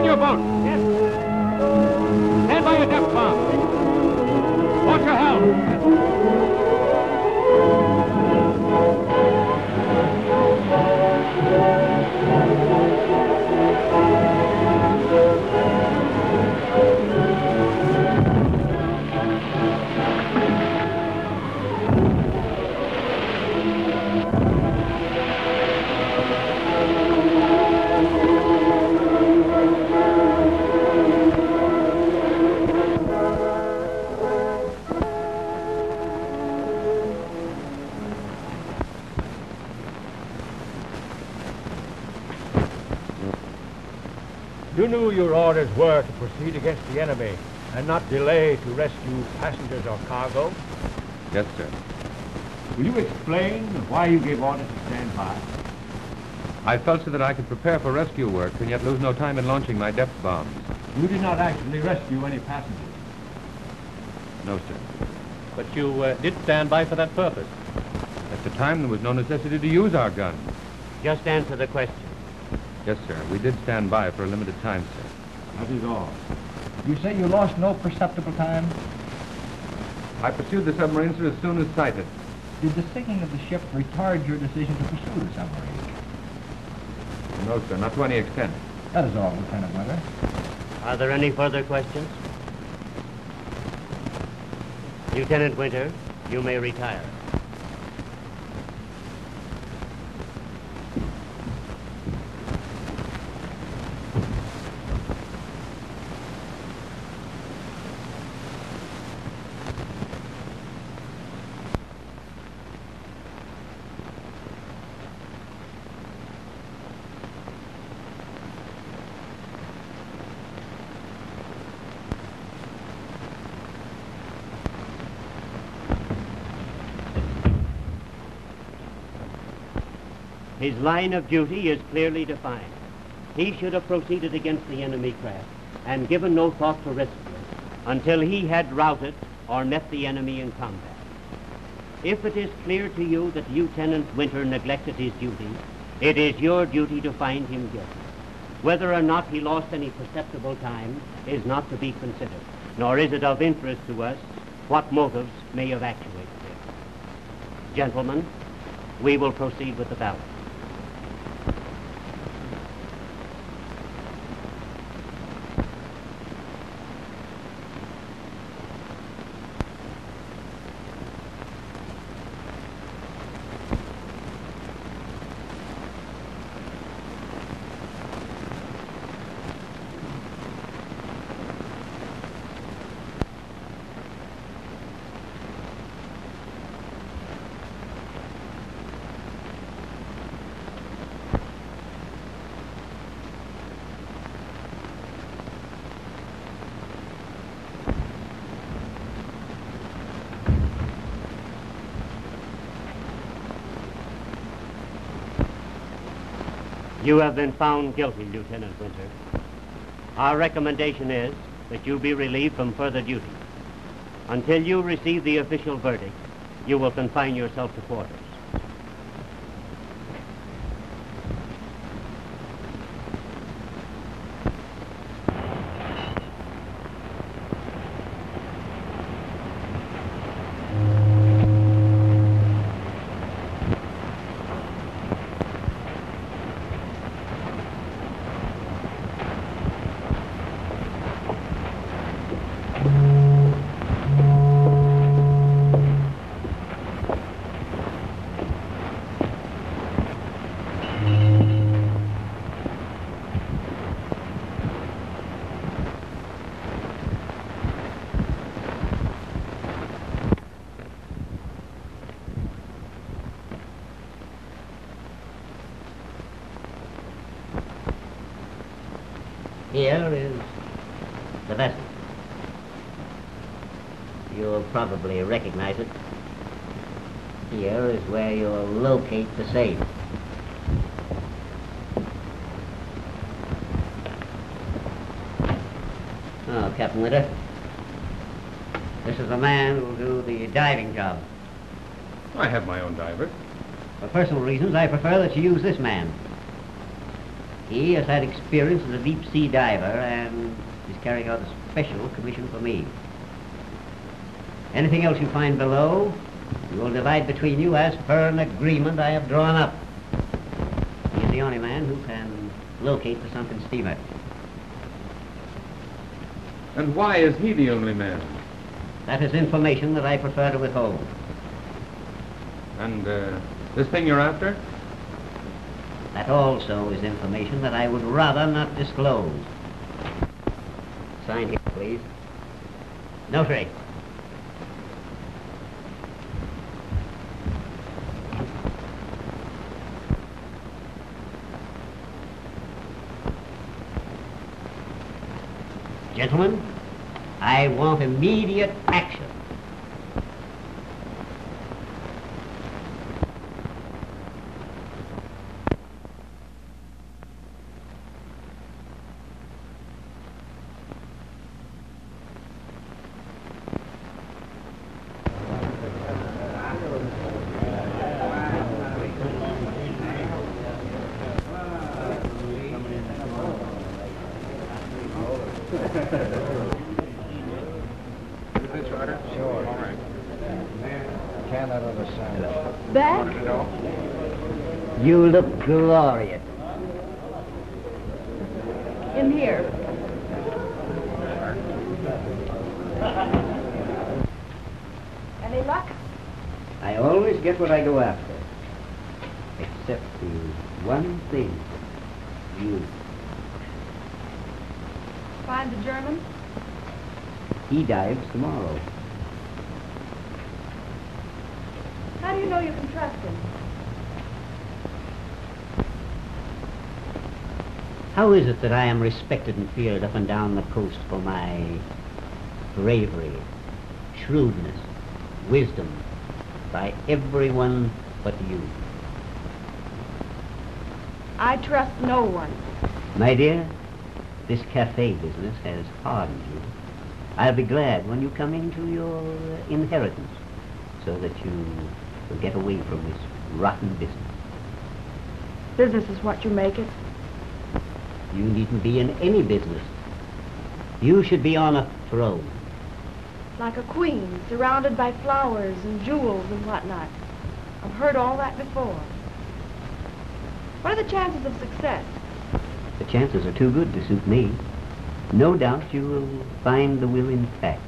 Man your boat. Yes. Stand by your depth bomb. Watch your helm. You knew your orders were to proceed against the enemy and not delay to rescue passengers or cargo? Yes, sir. Will you explain why you gave orders to stand by? I felt so that I could prepare for rescue work and yet lose no time in launching my depth bombs. You did not actually rescue any passengers? No, sir. But you did stand by for that purpose. At the time, there was no necessity to use our guns. Just answer the question. Yes, sir. We did stand by for a limited time, sir. That is all. You say you lost no perceptible time? I pursued the submarine, sir, as soon as sighted. Did the sinking of the ship retard your decision to pursue the submarine? No, sir, not to any extent. That is all, Lieutenant Winter. Are there any further questions? Lieutenant Winter, you may retire. His line of duty is clearly defined. He should have proceeded against the enemy craft and given no thought to rescue it until he had routed or met the enemy in combat. If it is clear to you that Lieutenant Winter neglected his duty, it is your duty to find him guilty. Whether or not he lost any perceptible time is not to be considered, nor is it of interest to us what motives may have actuated him. Gentlemen, we will proceed with the ballot. You have been found guilty, Lieutenant Winter. Our recommendation is that you be relieved from further duty. Until you receive the official verdict, you will confine yourself to quarters. Here is the vessel. You'll probably recognize it. Here is where you'll locate the safe. Oh, Captain Winter. This is the man who'll do the diving job. I have my own diver. For personal reasons, I prefer that you use this man. He has had experience as a deep-sea diver and is carrying out a special commission for me. Anything else you find below, you will divide between you as per an agreement I have drawn up. He is the only man who can locate the sunken steamer. And why is he the only man? That is information that I prefer to withhold. And this thing you're after? That also is information that I would rather not disclose. Sign here, please. Notary. Gentlemen, I want immediate action. Back? You look glorious. In here. Any luck? I always get what I go after. Except the one thing. You. Find the German? He dives tomorrow. How do you know you can trust him? How is it that I am respected and feared up and down the coast for my bravery, shrewdness, wisdom, by everyone but you? I trust no one. My dear, this cafe business has hardened you. I'll be glad when you come into your inheritance so that you will get away from this rotten business. Business is what you make it. You needn't be in any business. You should be on a throne. Like a queen, surrounded by flowers and jewels and whatnot. I've heard all that before. What are the chances of success? The chances are too good to suit me. No doubt you will find the will intact.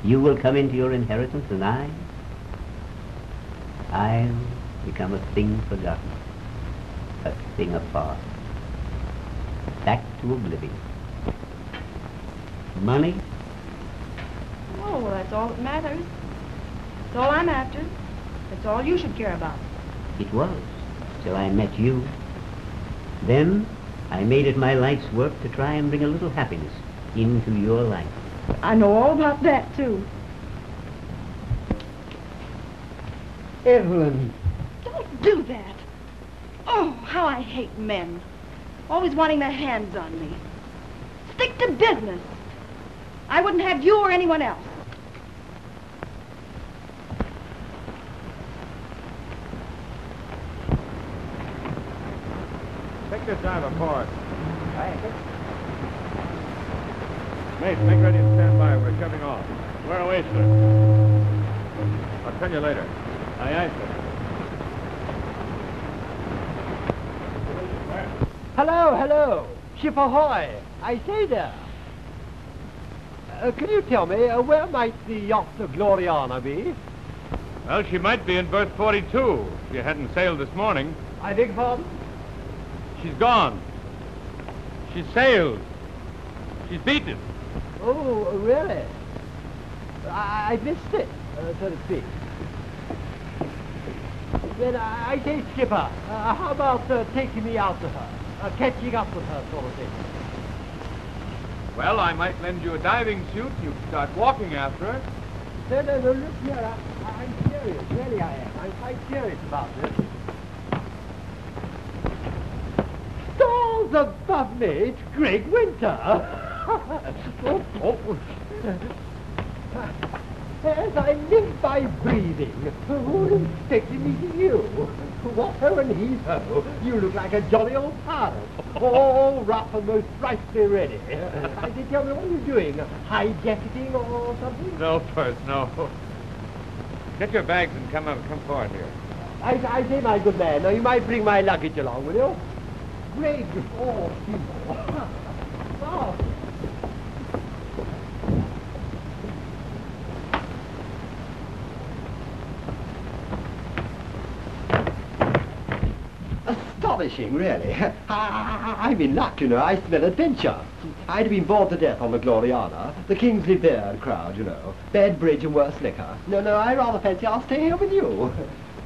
You will come into your inheritance and I'll become a thing forgotten, a thing apart, back to oblivion. Money? Oh, well, that's all that matters. That's all I'm after. That's all you should care about. It was, till I met you. Then I made it my life's work to try and bring a little happiness into your life. I know all about that, too. Evelyn. Don't do that. Oh, how I hate men. Always wanting their hands on me. Stick to business. I wouldn't have you or anyone else. Take this dive aboard. Mate, make ready to stand by. We're shoving off. Where away, sir? I'll tell you later. Aye, aye, sir. Hello, hello. Ship ahoy. I say there. Can you tell me, where might the yacht Gloriana be? Well, she might be in berth 42 if you hadn't sailed this morning. I beg pardon? She's gone. She's sailed. She's beaten. Oh, really? I missed it, so to speak. Then I say, Skipper, how about taking me out to her? Catching up with her, sort of thing. Well, I might lend you a diving suit. You can start walking after her. No, look here. I'm serious. Really, I am. I'm quite serious about this. Stars above me. It's Greg Winter. As I live by breathing, who expected me to you? What ho and heave ho, you look like a jolly old pirate, all rough and most frightfully ready. I say, tell me, what are you doing? Hijacking or something? No, Perth, no. Get your bags and come forward here. I say, my good man, now you might bring my luggage along, will you? Greg, oh, oh. Astonishing, really. I'm in luck, you know. I smell adventure. I'd have been bored to death on the Gloriana. The Kingsley Beard crowd, you know. Bad bridge and worse liquor. No, I rather fancy I'll stay here with you.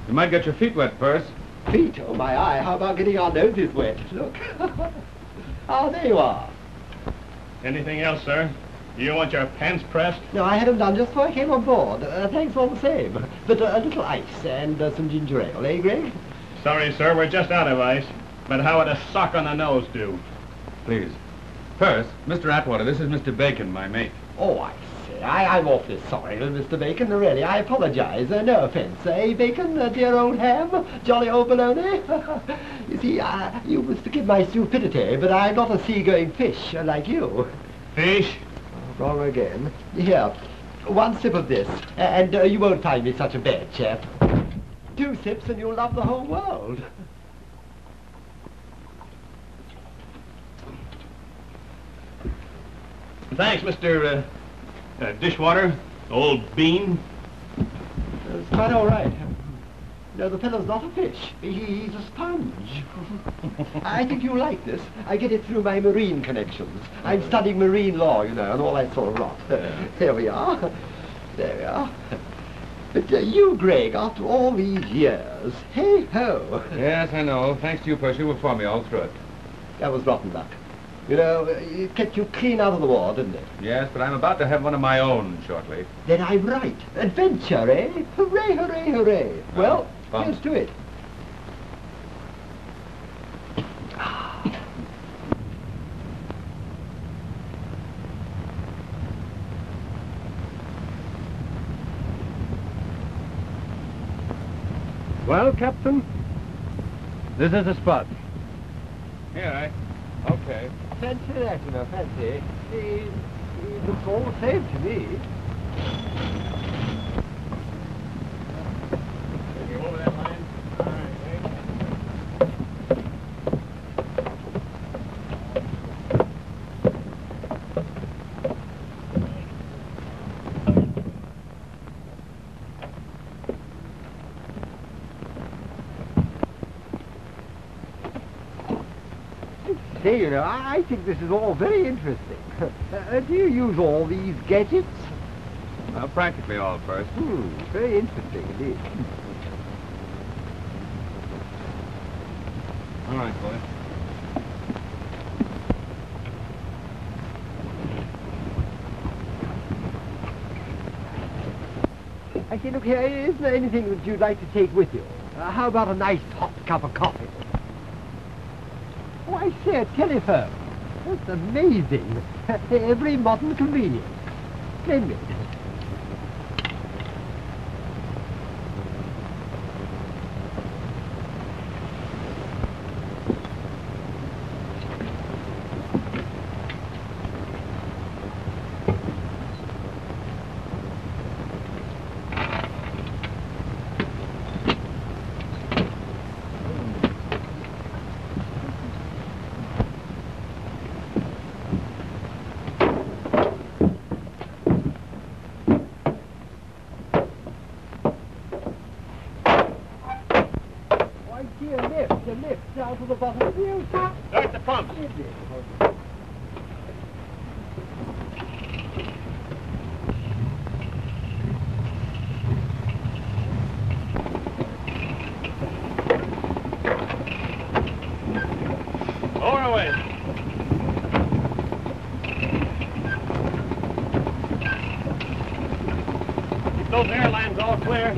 You might get your feet wet, Perth. Feet? Oh, my eye. How about getting our noses wet? Look. Oh, there you are. Anything else, sir? You want your pants pressed? No, I had them done just before I came on board. Thanks all the same. But a little ice and some ginger ale, eh, Greg? Sorry, sir, we're just out of ice. But how would a sock on the nose do? Please. Perth, Mr. Atwater, this is Mr. Bacon, my mate. Oh, I say, I'm awfully sorry, Mr. Bacon, really. I apologize. No offense. Eh, Bacon, dear old ham? Jolly old baloney? You see, you must forgive my stupidity, but I'm not a sea-going fish like you. Fish? Oh, wrong again. Here, one sip of this, and you won't find me such a bad chap. 2 sips and you'll love the whole world. Thanks, Mr. Dishwater, old bean. It's quite all right. No, the fellow's not a fish. He's a sponge. I think you'll like this. I get it through my marine connections. I'm studying marine law, you know, and all that sort of rot. There we are. There we are. But you, Greg, after all these years, hey-ho. Yes, I know. Thanks to you, Perth, you were for me all through it. That was rotten luck. You know, it kept you clean out of the war, didn't it? Yes, but I'm about to have one of my own shortly. Then I'm right. Adventure, eh? Hooray, hooray, hooray. Well, here's to it. Well, Captain, this is the spot. Here, okay. Fancy that, you know, fancy. It looks all the same to me. You over that line? All right, Say, you know, I think this is all very interesting. Do you use all these gadgets? Well, practically all, Perth. Very interesting indeed. All right, boy. I say, look here, isn't there anything that you'd like to take with you? How about a nice hot cup of coffee? Oh, I say, a telephone. That's amazing. Every modern convenience. Splendid. The lift down to the bottom of the ocean. Start the pumps. Lower away. Keep those airlines all clear.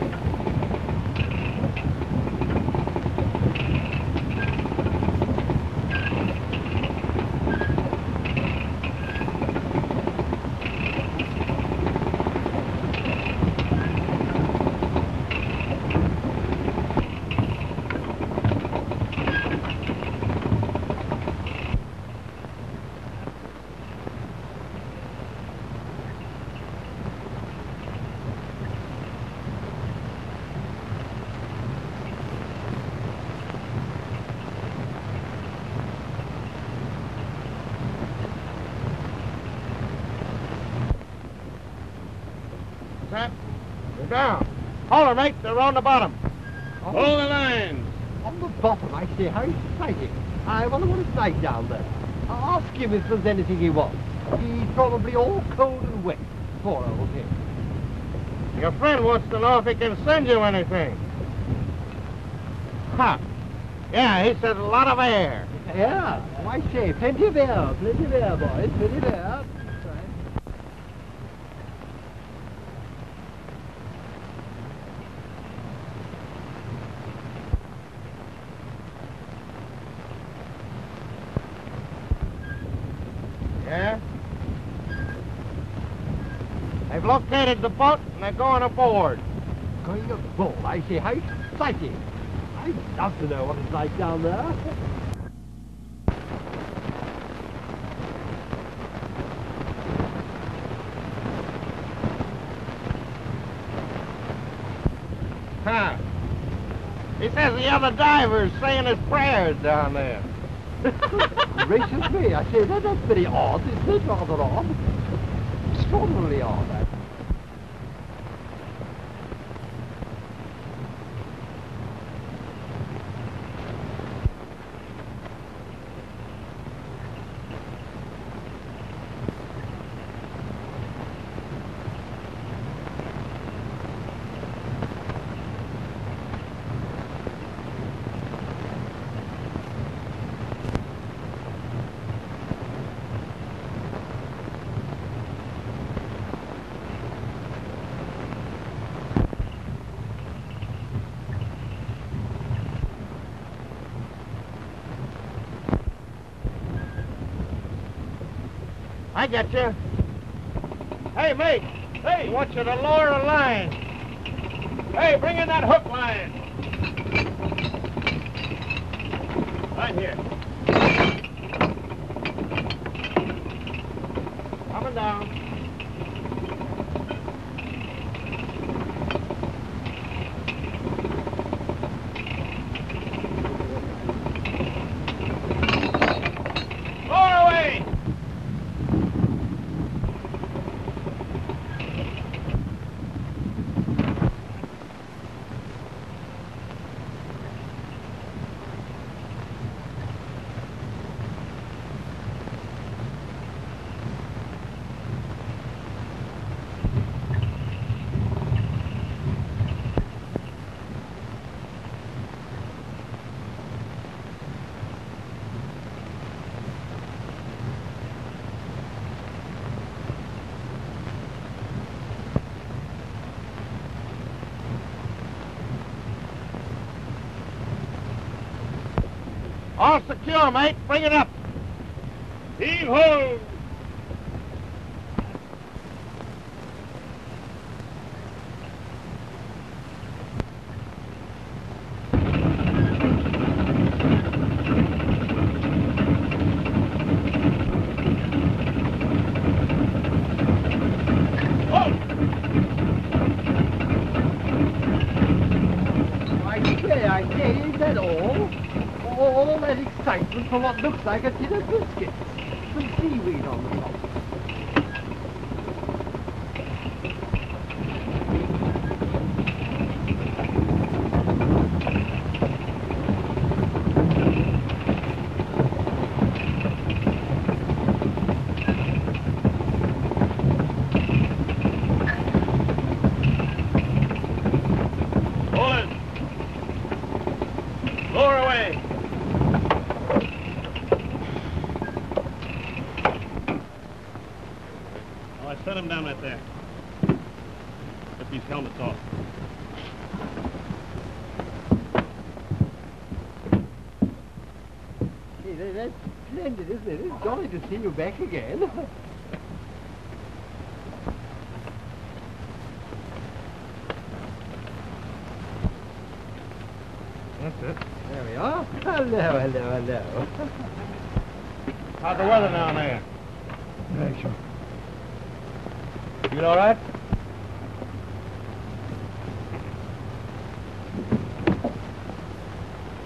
that. They're down. Hold her, mate. They're on the bottom. Pull the lines. On the bottom, I say, how exciting. I wonder what it's like down there. Ask him if there's anything he wants. He's probably all cold and wet. Poor old thing. Your friend wants to know if he can send you anything. Huh. Yeah, he says a lot of air. Yeah, I say, plenty of air, boys, plenty of air. That's right. Yeah? They've located the boat and they're going aboard. Going aboard, I say, how exciting. I'd love to know what it's like down there. Huh. He says the other diver's saying his prayers down there. Gracious me, I say, that's very odd, isn't it? Rather odd. Extraordinarily odd. I get you. Hey, mate. Hey. I want you to lower the line. Hey, bring in that hook line. Right here. Coming down. Lower away. All secure, mate. Bring it up. Heave ho! I say, is that all? All that excitement for what looks like a tin of biscuits. Some seaweed on the top. Lower away. Oh, I set him down right there. Get these helmets off. Hey, that's splendid, isn't it? It's jolly to see you back again. That's it. There we are. Hello, hello, hello. How's the weather down there? Very sure. You all right?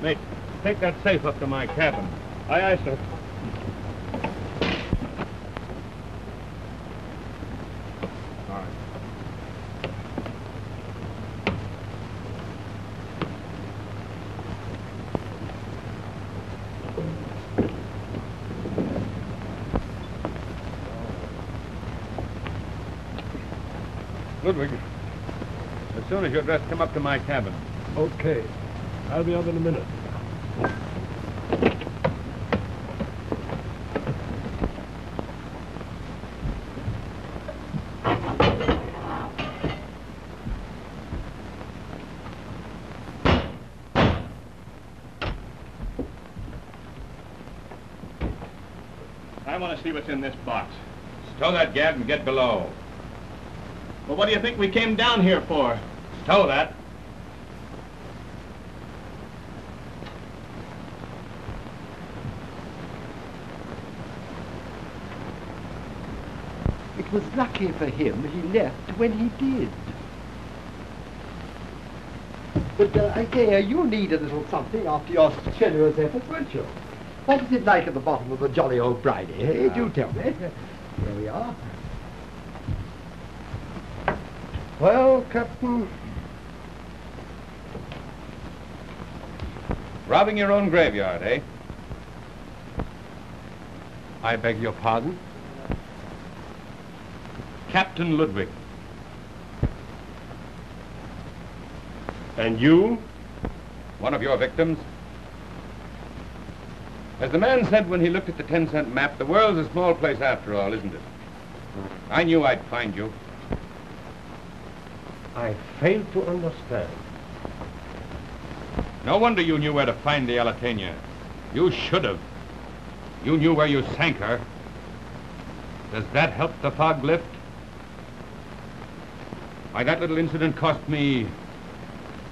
Mate, take that safe up to my cabin. Aye, aye, sir. All right. Ludwig, as soon as you're dressed, come up to my cabin. Okay. I'll be up in a minute. I want to see what's in this box. Stow that gad and get below. Well, what do you think we came down here for? Stow that. It was lucky for him he left when he did. But I say, you need a little something after your strenuous efforts, won't you? What is it like at the bottom of the jolly old briny? Hey, do tell me. Here we are. Well, Captain, Robbing your own graveyard, eh? I beg your pardon? Captain Ludwig. And you? One of your victims. As the man said when he looked at the 10-cent map, the world's a small place after all, isn't it? I knew I'd find you. I fail to understand. No wonder you knew where to find the Alatania. You should have. You knew where you sank her. Does that help the fog lift? Why, that little incident cost me,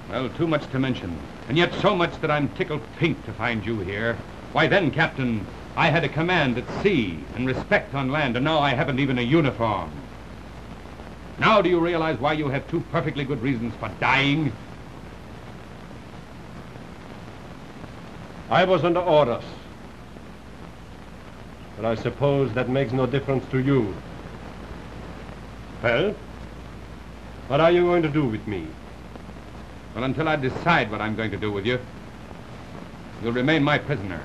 well, too much to mention. And yet so much that I'm tickled pink to find you here. Why then, Captain, I had a command at sea and respect on land, and now I haven't even a uniform. Now do you realize why you have two perfectly good reasons for dying? I was under orders. But I suppose that makes no difference to you. Well, what are you going to do with me? Well, until I decide what I'm going to do with you, you'll remain my prisoner.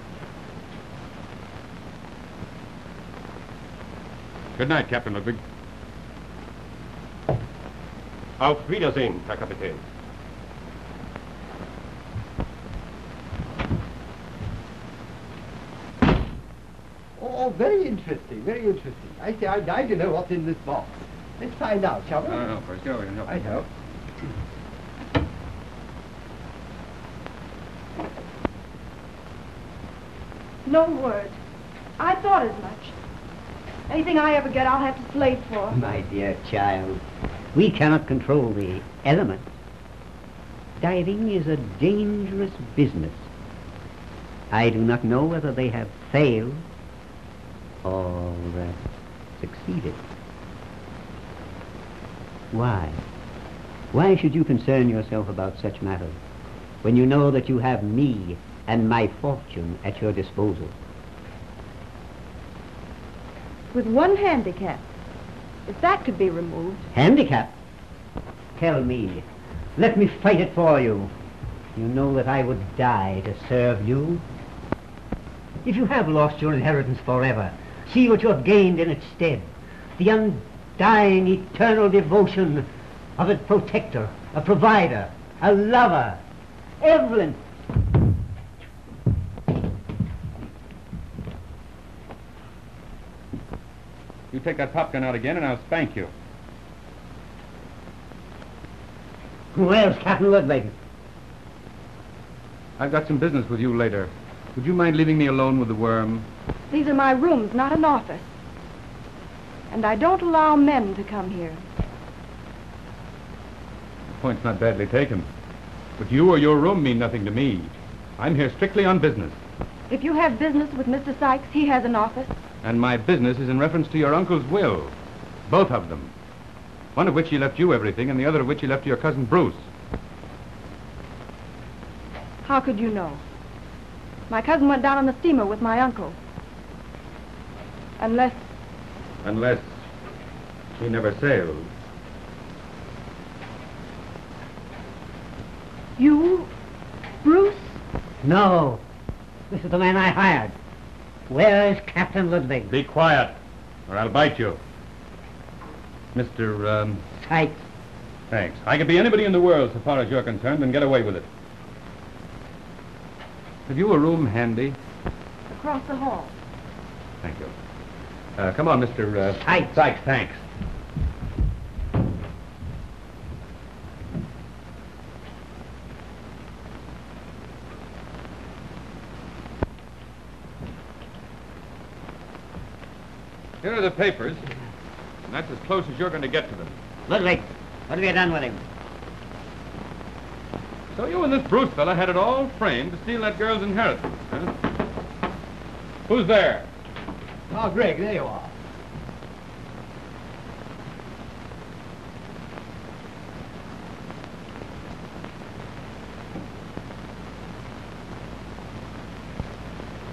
Good night, Captain Ludwig. Auf Wiedersehen, Herr Kapitän. Oh, very interesting, very interesting. I say, I'd like to know what's in this box. Let's find out, shall we? No, first, go and help. I know. No word. I thought as much. Anything I ever get, I'll have to slave for. My dear child, we cannot control the elements. Diving is a dangerous business. I do not know whether they have failed or succeeded. Why? Why should you concern yourself about such matters when you know that you have me and my fortune at your disposal? With one handicap. If that could be removed. Handicap? Tell me. Let me fight it for you. You know that I would die to serve you. If you have lost your inheritance forever, see what you have gained in its stead. The undying, eternal devotion of a protector, a provider, a lover. Evelyn! You take that popgun out again and I'll spank you. Where's Captain Ludwig? I've got some business with you later. Would you mind leaving me alone with the worm? These are my rooms, not an office. And I don't allow men to come here. The point's not badly taken. But you or your room mean nothing to me. I'm here strictly on business. If you have business with Mr. Sykes, he has an office. And my business is in reference to your uncle's will. Both of them. One of which he left you everything, and the other of which he left to your cousin Bruce. How could you know? My cousin went down on the steamer with my uncle. Unless... Unless he never sailed. You? Bruce? No. This is the man I hired. Where is Captain Ludwig? Be quiet, or I'll bite you. Mr. Sykes. Thanks. I could be anybody in the world so far as you're concerned and get away with it. Have you a room handy? Across the hall. Thank you. Come on, Mr. Sykes. Sykes, thanks. Here are the papers, and that's as close as you're going to get to them. Ludwig, what have you done with him? So you and this Bruce fella had it all framed to steal that girl's inheritance, huh? Who's there? Oh, Greg, there you are.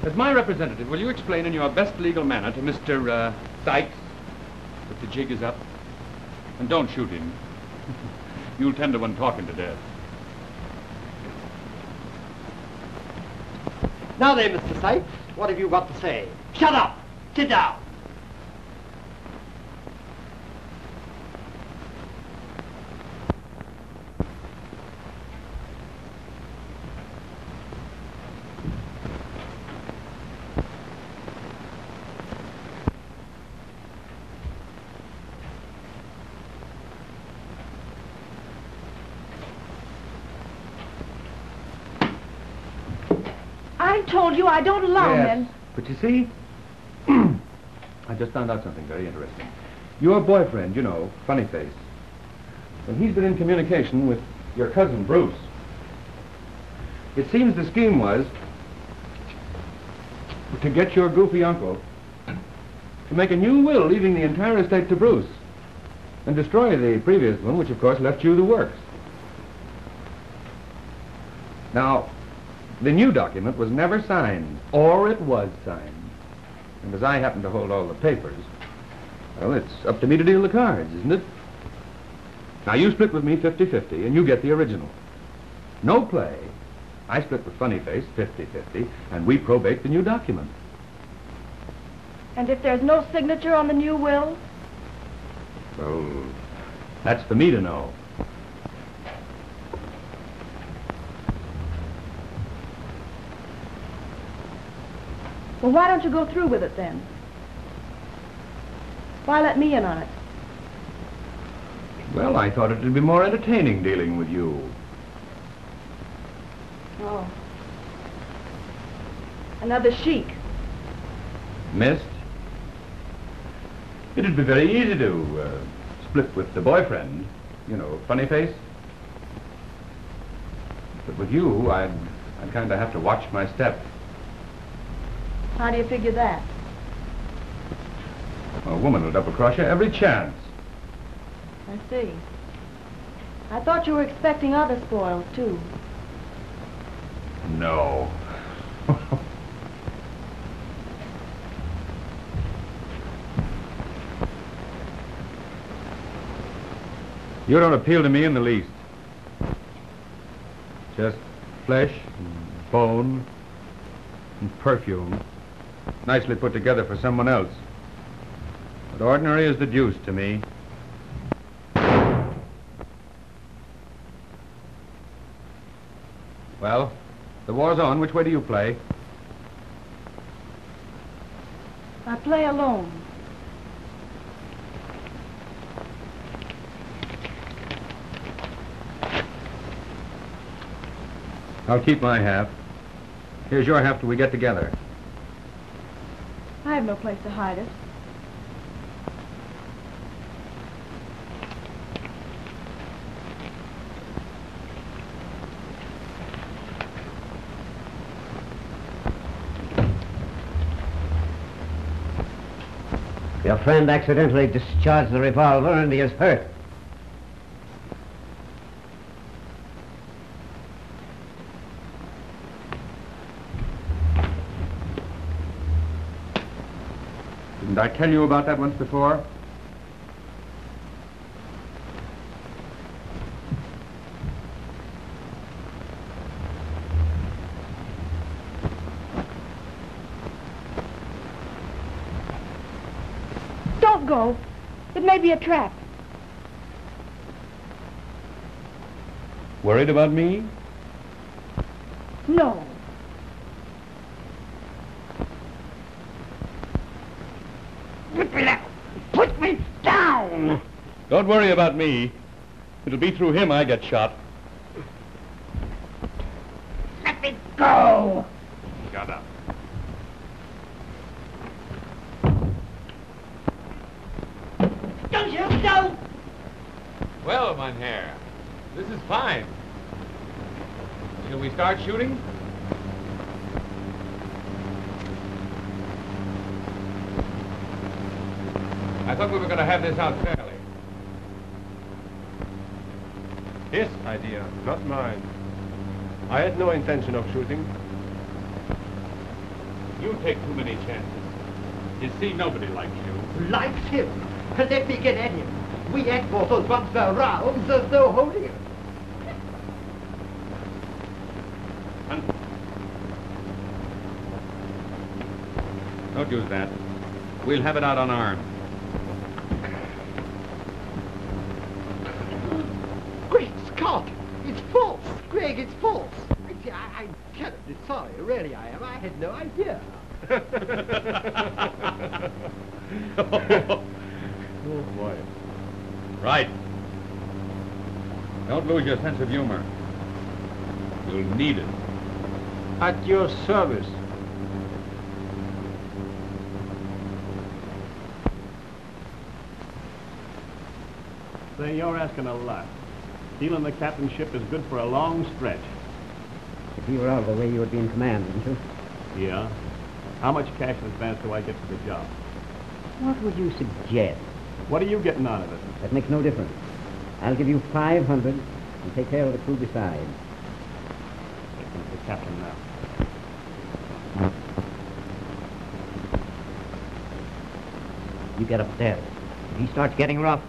As my representative, will you explain in your best legal manner to Mr. Sykes that the jig is up? And don't shoot him. You'll tend to one talking to death. Now then, Mr. Sykes, what have you got to say? Shut up! Sit down! I told you I don't allow men. But you see, I just found out something very interesting. Your boyfriend, you know, Funny Face, well, he's been in communication with your cousin, Bruce. It seems the scheme was to get your goofy uncle to make a new will leaving the entire estate to Bruce and destroy the previous one, which of course left you the works. Now, the new document was never signed, or it was signed. And as I happen to hold all the papers, well, it's up to me to deal the cards, isn't it? Now, you split with me 50-50, and you get the original. No play. I split with Funny Face 50-50, and we probate the new document. And if there's no signature on the new will? Well, that's for me to know. Well, why don't you go through with it then? Why let me in on it? Well, I thought it would be more entertaining dealing with you. Oh. Another chic. Missed? It'd be very easy to split with the boyfriend, you know, Funny Face. But with you, I'd kind of have to watch my step. How do you figure that? A woman will double cross you every chance. I see. I thought you were expecting other spoils, too. No. You don't appeal to me in the least. Just flesh and bone and perfume. Nicely put together for someone else. But ordinary as the deuce to me. Well, the war's on. Which way do you play? I play alone. I'll keep my half. Here's your half till we get together. I have no place to hide it. Your friend accidentally discharged the revolver and he is hurt. Didn't I tell you about that once before? Don't go. It may be a trap. Worried about me? No. Put me down! Don't worry about me. It'll be through him I get shot. Let me go! Shut up. Don't you know? Well, mein Herr, this is fine. Shall we start shooting? I thought we were going to have this out fairly. His idea, not mine. I had no intention of shooting. You take too many chances. You see, nobody likes you. Likes him. Let me get at him. We headquarters once we're round, there's no holding him. Don't use that. We'll have it out unarmed. Great Scott! It's false! Greg, it's false! I'm terribly sorry, really I am. I had no idea. Oh, boy. Right. Don't lose your sense of humor. You'll need it. At your service. Say, you're asking a lot. Stealing the captain's ship is good for a long stretch. If you were out of the way, you would be in command, wouldn't you? Yeah? How much cash in advance do I get for the job? What would you suggest? What are you getting out of it? That makes no difference. I'll give you 500 and take care of the crew besides. The captain now. You get upstairs. If he starts getting rough,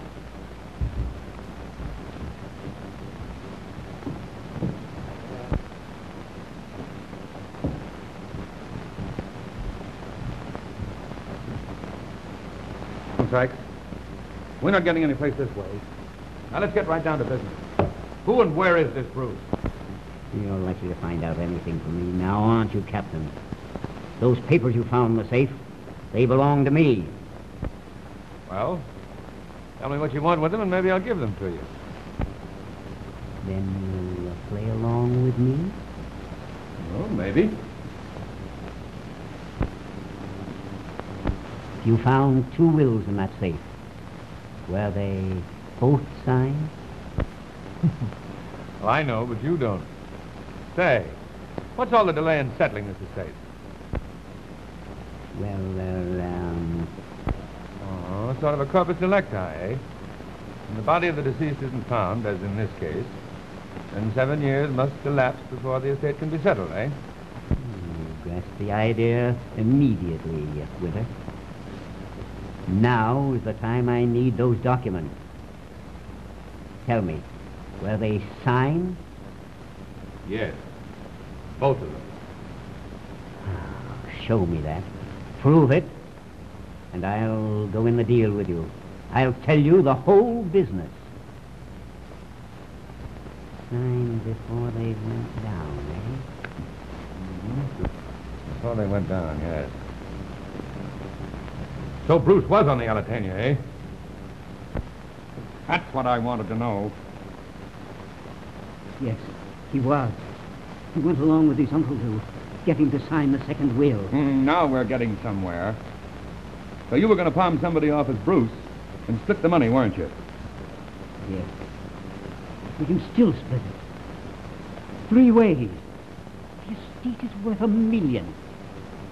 Sykes. We're not getting any place this way. Now let's get right down to business. Who and where is this Bruce? you're likely to find out anything from me now, aren't you, Captain? Those papers you found in the safe, they belong to me. Well, tell me what you want with them and maybe I'll give them to you. Then you'll play along with me? Well, maybe. You found 2 wills in that safe. Were they both signed? Well, I know, but you don't. Say, what's all the delay in settling this estate? Well, Oh, sort of a corpus delicti, eh? When the body of the deceased isn't found, as in this case, then 7 years must elapse before the estate can be settled, eh? you grasped the idea immediately, Wither. Now is the time I need those documents. Tell me, were they signed? Yes. Both of them. Show me that. Prove it, and I'll go in the deal with you. I'll tell you the whole business. Signed before they went down, eh? Mm-hmm. Before they went down, yes. So Bruce was on the Alatania, eh? That's what I wanted to know. Yes, he was. He went along with his uncle to get him to sign the second will. Now we're getting somewhere. So you were going to palm somebody off as Bruce and split the money, weren't you? Yes. We can still split it. 3 ways. The estate is worth $1 million.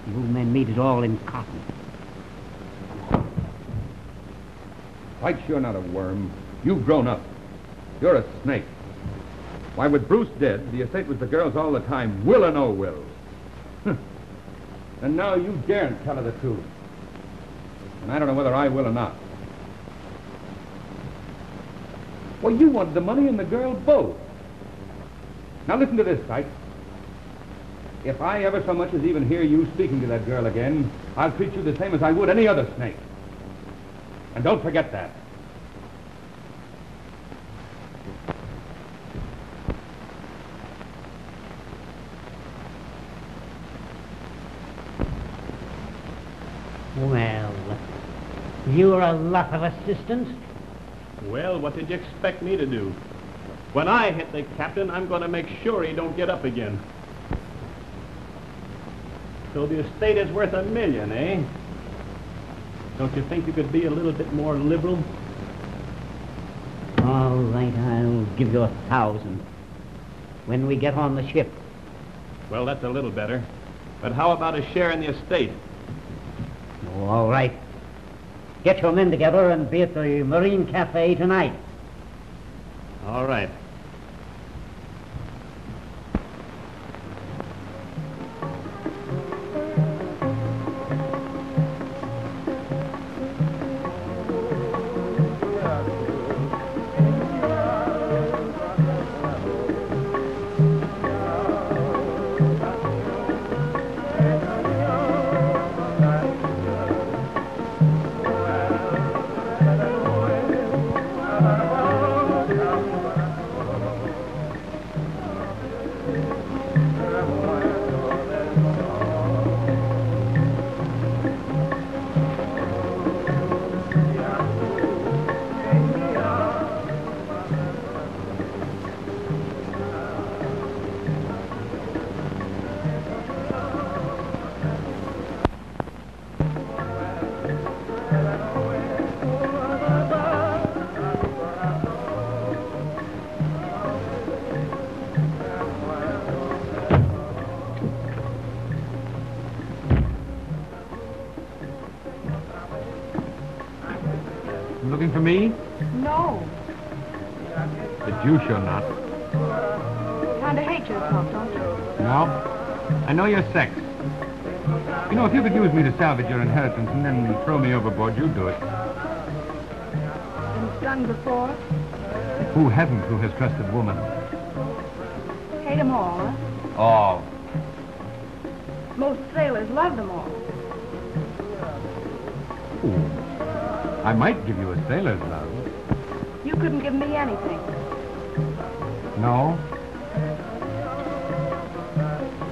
The old man made it all in cotton. Pike's you're not a worm. You've grown up. You're a snake. Why, with Bruce dead, the estate was the girl's all the time, will or no will. And now you daren't tell her the truth. And I don't know whether I will or not. Well, you wanted the money and the girl both. Now listen to this, Pike. If I ever so much as even hear you speaking to that girl again, I'll treat you the same as I would any other snake. And don't forget that. Well, you're a lot of assistance. Well, what did you expect me to do? When I hit the captain, I'm going to make sure he don't get up again. So the estate is worth $1 million, eh? Don't you think you could be a little bit more liberal? All right, I'll give you 1,000 when we get on the ship. Well, that's a little better. But how about a share in the estate? Oh, all right. Get your men together and be at the Marine Cafe tonight. All right. Looking for me? No. The deuce you're not. Kinda hate yourself, don't you? No? I know your sex. You know, if you could use me to salvage your inheritance and then throw me overboard, you'd do it. Been stung before? Who hasn't who has trusted woman? Hate them all, huh? All. Most sailors love them all. Ooh. I might give you a sailor's love. You couldn't give me anything. No?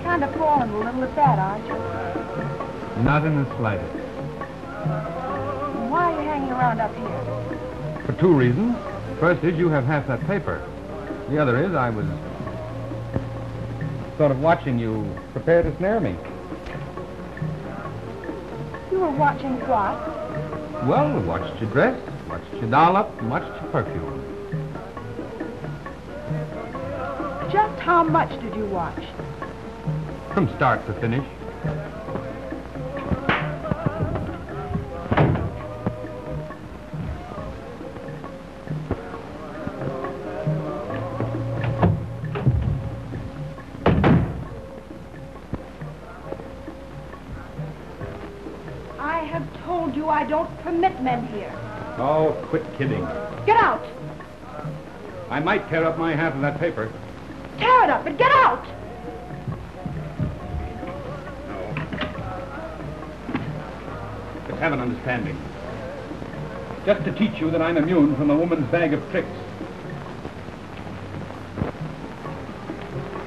Kind of falling a little at that, aren't you? Not in the slightest. Why are you hanging around up here? For two reasons. First is you have half that paper. The other is I was sort of watching you prepare to snare me. You were watching what? Well, watched you dress, watched you doll up, watched you perfume. Just how much did you watch? From start to finish. I have told you I don't permit men here. Oh, quit kidding. Get out! I might tear up my half of that paper. Tear it up and get out! Let's have an understanding. Just to teach you that I'm immune from a woman's bag of tricks.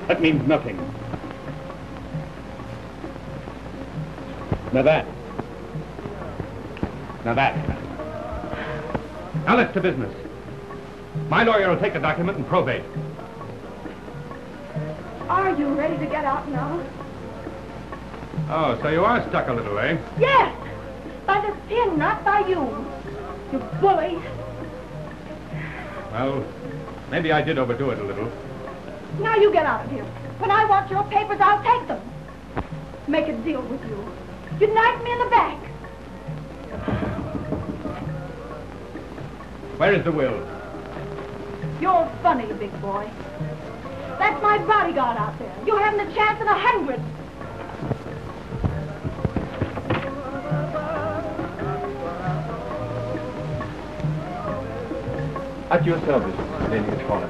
That means nothing. Now that. Now that. Now let's to business. My lawyer will take the document and probate. Are you ready to get out now? Oh, so you are stuck a little, eh? Yes! By the pin, not by you. You bully. Well, maybe I did overdo it a little. Now you get out of here. When I want your papers, I'll take them. Make a deal with you. You'd knife me in the back. Where is the will? You're funny, big boy. That's my bodyguard out there. You haven't a chance in 100. At your service, Lady Inchcape.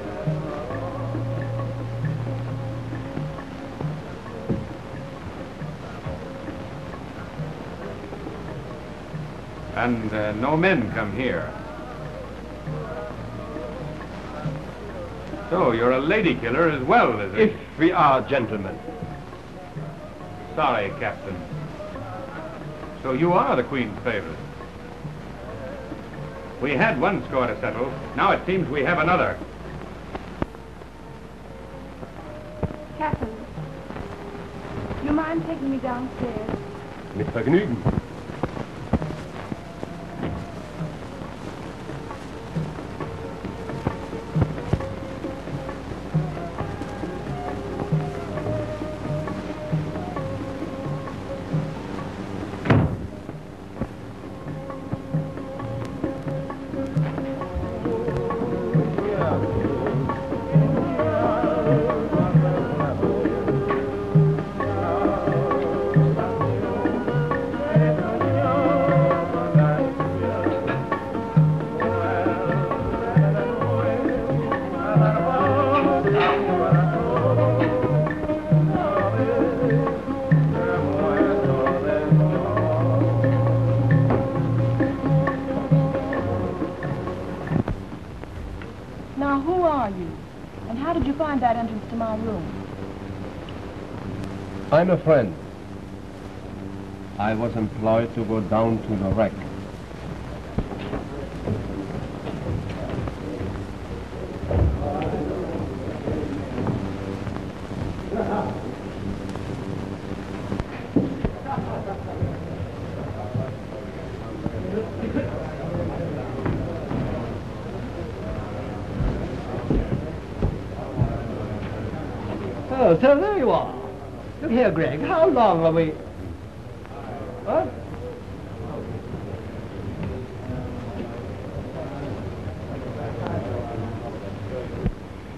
And no men come here. So you're a lady killer as well, is it? If we are gentlemen. Sorry, Captain. So you are the Queen's favorite. We had one score to settle. Now it seems we have another. Captain, do you mind taking me downstairs? Mit Vergnügen. Now, who are you? And how did you find that entrance to my room? I'm a friend. I was employed to go down to the wreck. Oh, so there you are. Look here, Greg, how long are we... What?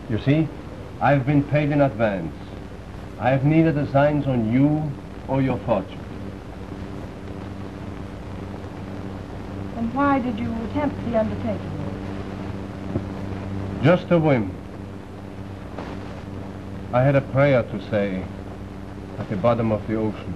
You see, I've been paid in advance. I have neither designs on you or your fortune. And why did you attempt the undertaking? Just a whim. I had a prayer to say at the bottom of the ocean.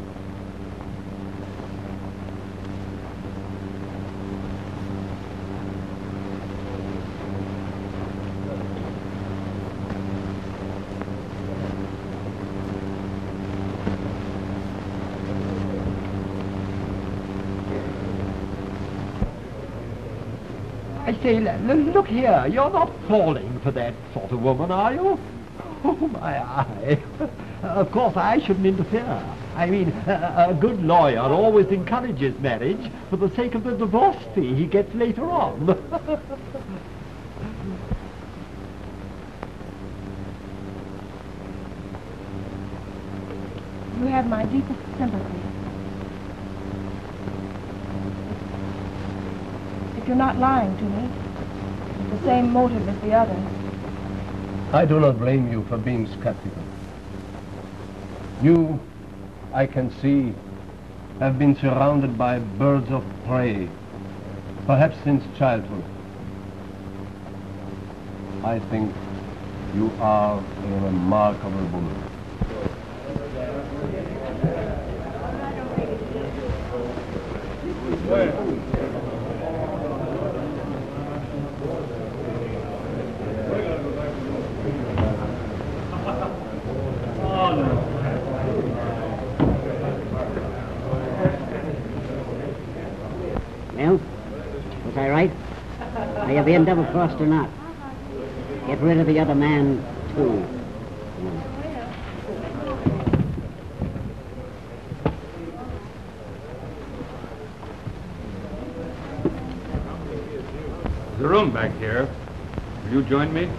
I say, look here, you're not falling for that sort of woman, are you? Oh, my eye. Of course, I shouldn't interfere. I mean, a good lawyer always encourages marriage for the sake of the divorce fee he gets later on. You have my deepest sympathy. If you're not lying to me, it's the same motive as the others. I do not blame you for being skeptical. You, I can see, have been surrounded by birds of prey, perhaps since childhood. I think you are a remarkable woman. Well, was I right? Are you being double-crossed or not? Get rid of the other man, too. There's a room back here. Will you join me?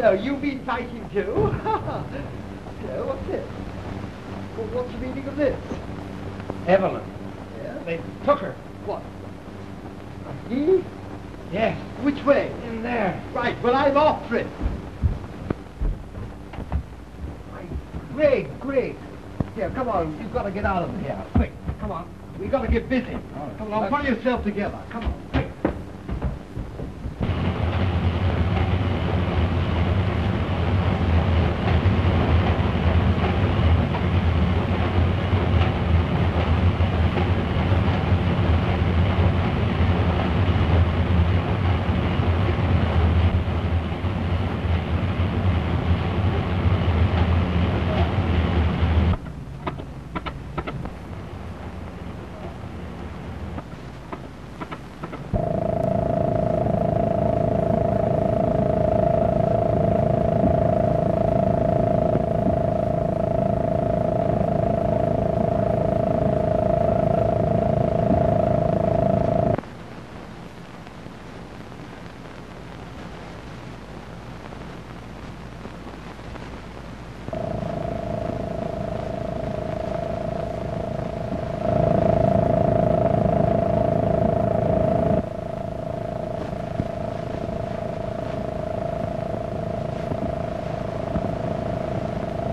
no, you've been fighting too? So, what's this? What's the meaning of this? Evelyn. Yeah? They took her. What? He? Yes, Which way? in there. Right, well, I'm off for it. Greg. Here, come on, you've got to get out of here. Quick, come on. We've got to get busy. Come on, pull yourself together. Come on, quick.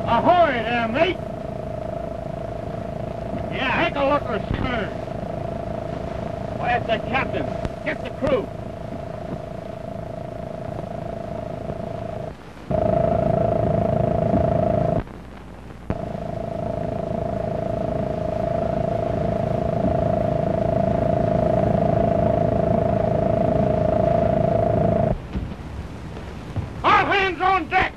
Ahoy there, mate! Yeah, take a look astern. Why, it's the captain. Get the crew. All hands on deck!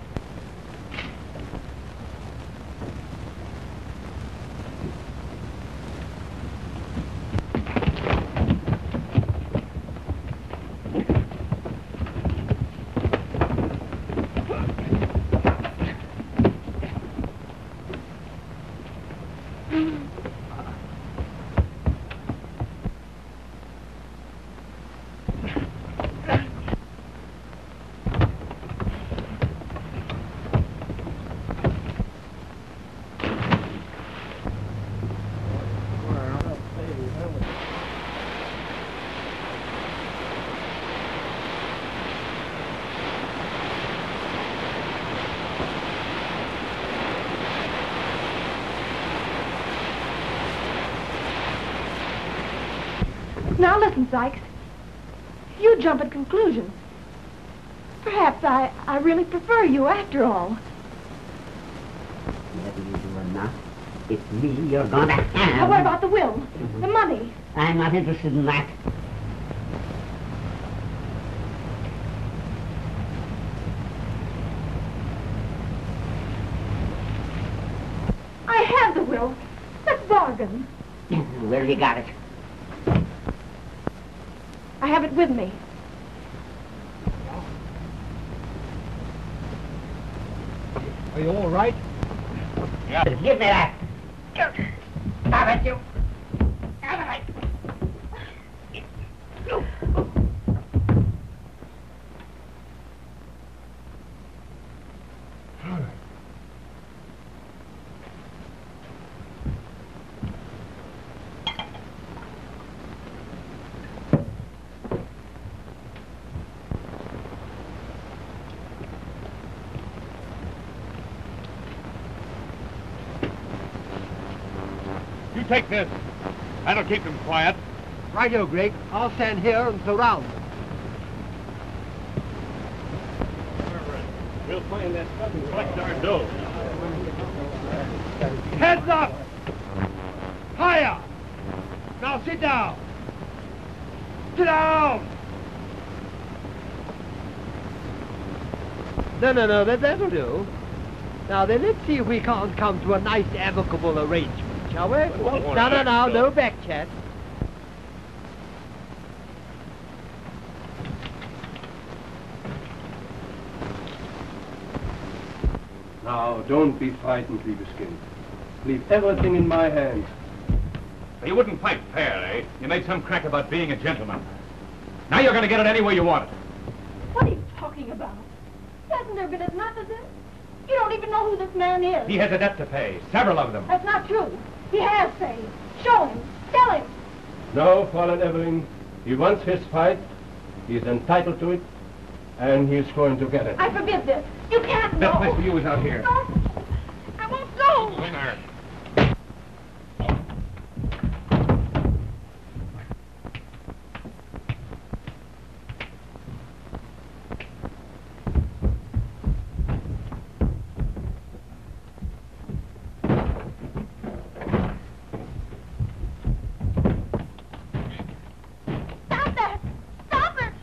Now listen, Sykes. You jump at conclusions. Perhaps I really prefer you after all. Whether you do or not, it's me you're gonna have. Now, what about the will? The money? I'm not interested in that. I have the will. Let's bargain. Where you got it? I have it with me. Are you all right? Yeah. Give me that. Stop it, you. Out of it. You take this. That'll keep them quiet. Righto, Greg. I'll stand here and surround them. We'll find that stuff and collect our dough. Heads up! Higher! Now sit down! Sit down! No, that'll do. Now then, let's see if we can't come to a nice amicable arrangement, shall we? No back chat. Now, don't be frightened, Liebeskin. Leave everything in my hands. You wouldn't fight fair, eh? You made some crack about being a gentleman. Now you're going to get it any way you want it. What are you talking about? Hasn't there been enough of this? You don't even know who this man is. He has a debt to pay, several of them. That's not true. He has paid. Show him. Tell him. No, Fallen Evelyn. He wants his fight. He's entitled to it. And he's going to get it. I forbid this. You can't Best go. place for you is out here. Don't. I won't go. Come here. Stop that. Stop it.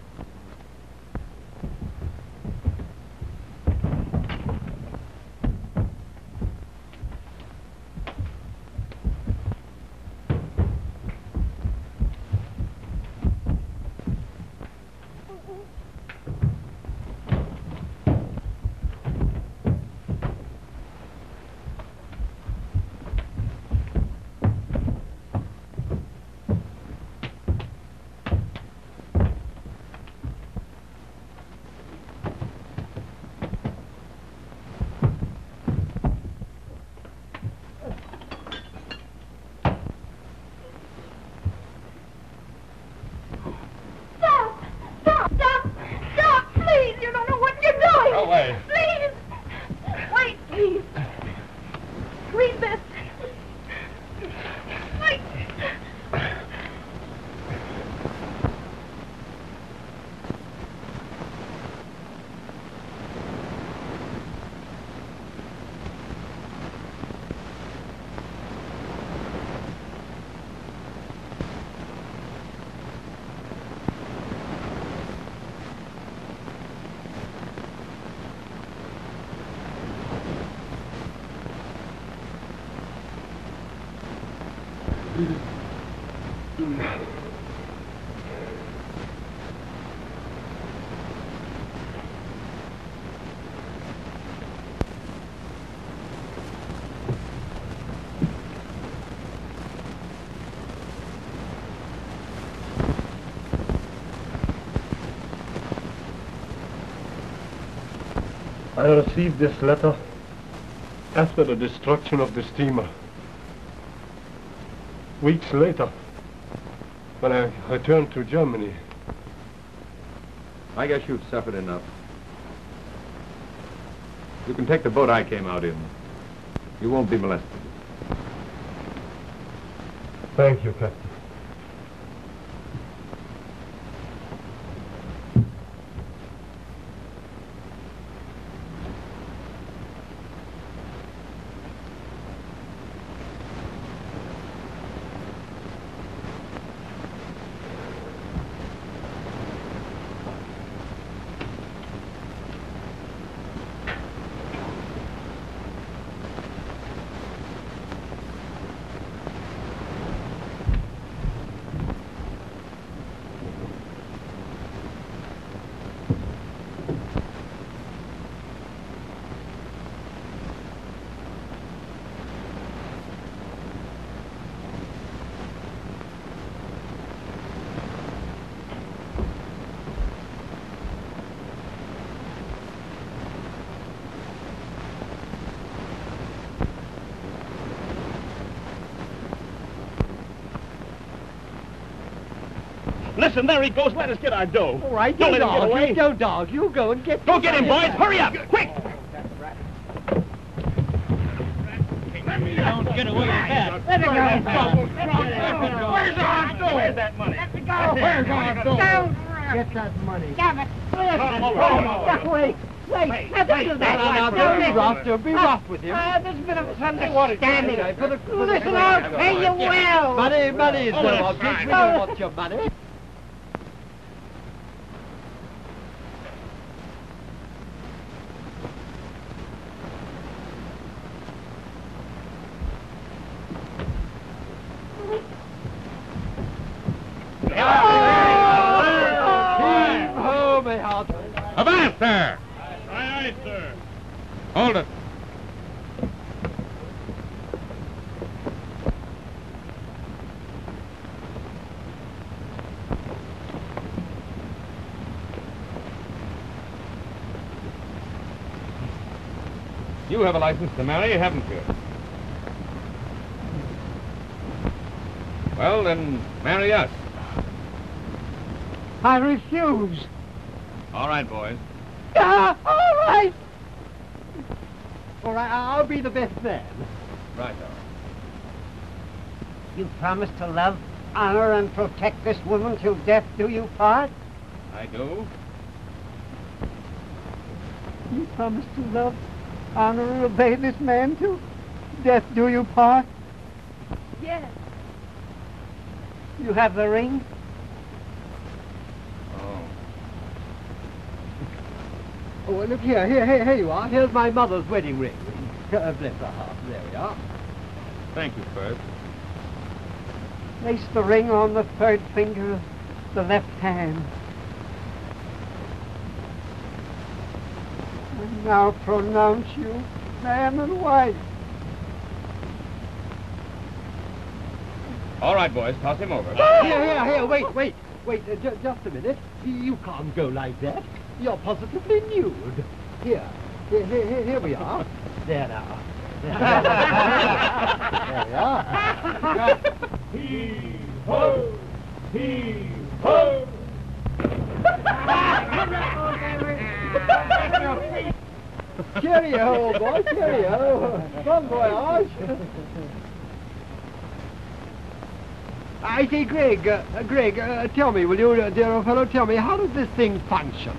Stop. Stop. Stop. Stop. Please. You don't know what you're doing. Go away. Please. Wait, please. Read this. Wait. I received this letter after the destruction of the steamer. Weeks later, when I returned to Germany. I guess you've suffered enough. You can take the boat I came out in. You won't be molested. Thank you, Captain. Listen, there he goes. Let us get our dough. All right, Don't you let him get dog. away. You go, dog. You go and get... Go get him, boys. Hurry up. Quick. Let me don't get away with that. Let it go. Where's our dough? Where's that money? Let it go. Where's our dough? Get that money. Damn it. Wait. Wait. Now, this is that. Now, be rough with him. There's been a misunderstanding. Listen, Listen, I'll pay you well. Money is no object. We don't want your money. Avance there! Aye, aye, sir. Hold it. You have a license to marry, haven't you? Well, then, marry us. I refuse. All right, boys. All right. All right, I'll be the best man. Right, You promise to love, honor, and protect this woman till death do you part? I do. You promise to love, honor, and obey this man till death do you part? Yes. You have the ring? Oh. Oh, well, look here you are. Here's my mother's wedding ring. Bless her heart. There we are. Thank you, first. Place the ring on the third finger of the left hand. And now pronounce you man and wife. All right, boys, toss him over. Here, wait, just a minute. You can't go like that. You're positively nude. Here we are. There now. There we are. Heave-ho! Heave-ho! Cheerio, old boy, cheerio. Bon voyage. I say, Greg, tell me, will you, dear old fellow, tell me, how does this thing function?